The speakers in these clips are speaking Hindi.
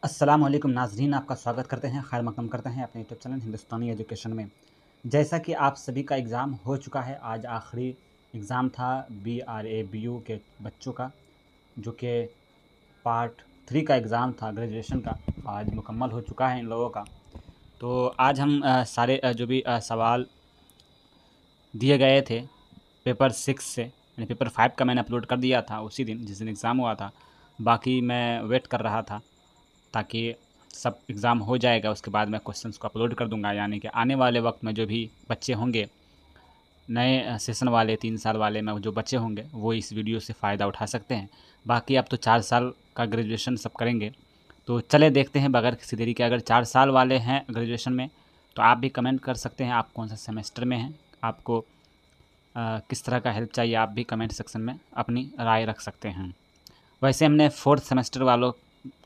अस्सलामुअलैकुम नाज़रीन, आपका स्वागत करते हैं, खैर मक़दम करते हैं अपने यूट्यूब चैनल हिंदुस्तानी एजुकेशन में। जैसा कि आप सभी का एग्ज़ाम हो चुका है, आज आखिरी एग्ज़ाम था BRABU के बच्चों का, जो कि पार्ट 3 का एग्ज़ाम था ग्रेजुएशन का, आज मुकम्मल हो चुका है इन लोगों का। तो आज हम सारे जो भी सवाल दिए गए थे पेपर 6 से, यानी पेपर 5 का मैंने अपलोड कर दिया था उसी दिन जिस दिन एग्ज़ाम हुआ था। बाकी मैं वेट कर रहा था ताकि सब एग्ज़ाम हो जाएगा, उसके बाद मैं क्वेश्चंस को अपलोड कर दूंगा। यानी कि आने वाले वक्त में जो भी बच्चे होंगे, नए सेशन वाले 3 साल वाले में जो बच्चे होंगे, वो इस वीडियो से फ़ायदा उठा सकते हैं। बाकी अब तो 4 साल का ग्रेजुएशन सब करेंगे, तो चले देखते हैं बगैर किसी देरी के। अगर 4 साल वाले हैं ग्रेजुएशन में तो आप भी कमेंट कर सकते हैं आप कौन सा सेमेस्टर में हैं, आपको किस तरह का हेल्प चाहिए, आप भी कमेंट सेक्शन में अपनी राय रख सकते हैं। वैसे हमने 4th सेमेस्टर वालों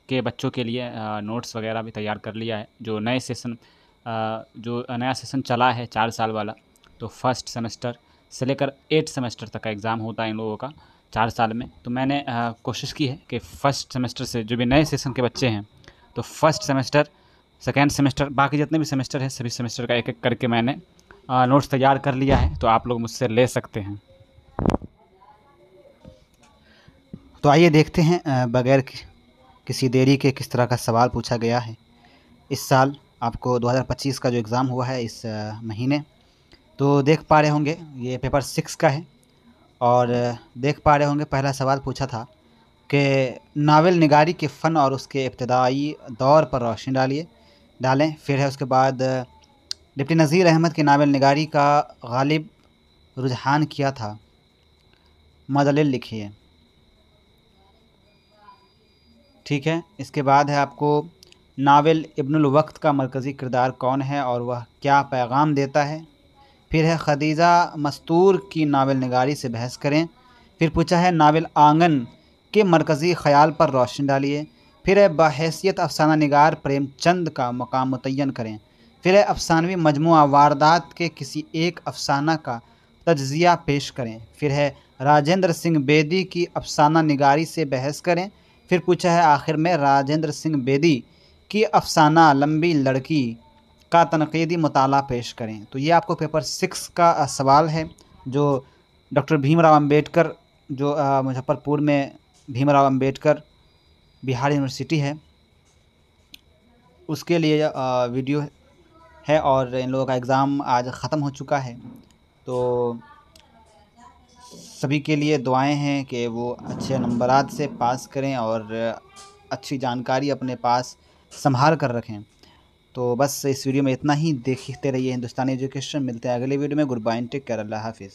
के बच्चों के लिए नोट्स वगैरह भी तैयार कर लिया है। जो नए सेशन जो नया सेशन चला है 4 साल वाला, तो फर्स्ट सेमेस्टर से लेकर 8 सेमेस्टर तक का एग्ज़ाम होता है इन लोगों का 4 साल में। तो मैंने कोशिश की है कि फ़र्स्ट सेमेस्टर से जो भी नए सेशन के बच्चे हैं, तो फर्स्ट सेमेस्टर, सेकेंड सेमेस्टर, बाकी जितने भी सेमेस्टर हैं सभी सेमेस्टर का एक एक करके मैंने नोट्स तैयार कर लिया है, तो आप लोग मुझसे ले सकते हैं। तो आइए देखते हैं बगैर किसी देरी के किस तरह का सवाल पूछा गया है। इस साल आपको 2025 का जो एग्ज़ाम हुआ है इस महीने, तो देख पा रहे होंगे ये पेपर 6 का है। और देख पा रहे होंगे पहला सवाल पूछा था कि नावल निगारी के फ़न और उसके इब्तदाई दौर पर रोशनी डालें। फिर है उसके बाद डिप्टी नज़ीर अहमद की नावल निगारी का गालिब रुझान किया था, मदलिल लिखिए। ठीक है, इसके बाद है आपको नावल इब्नुल वक्त का मरकज़ी किरदार कौन है और वह क्या पैगाम देता है। फिर है खदीजा मस्तूर की नावल निगारी से बहस करें। फिर पूछा है नावल आंगन के मरकज़ी ख़याल पर रोशनी डालिए। फिर है बहैसियत अफसाना निगार प्रेमचंद का मकाम मुतय्यन करें। फिर है अफसानवी मजमुआ वारदात के किसी एक अफसाना का तज्ज़िया पेश करें। फिर है राजेंद्र सिंह बेदी की अफसाना निगारी से बहस करें। फिर पूछा है आखिर में राजेंद्र सिंह बेदी की अफसाना लंबी लड़की का तनक़ीदी मुताला पेश करें। तो ये आपको पेपर 6 का सवाल है, जो डॉक्टर भीमराव अंबेडकर, जो मुजफ्फरपुर में भीमराव अंबेडकर बिहार यूनिवर्सिटी है, उसके लिए वीडियो है। और इन लोगों का एग्ज़ाम आज ख़त्म हो चुका है, तो सभी के लिए दुआएं हैं कि वो अच्छे नंबरात से पास करें और अच्छी जानकारी अपने पास संभाल कर रखें। तो बस इस वीडियो में इतना ही। देखते रहिए हिंदुस्तानी एजुकेशन। मिलते हैं अगले वीडियो में। गुड बाय, टेक केयर, अल्लाह हाफिज़।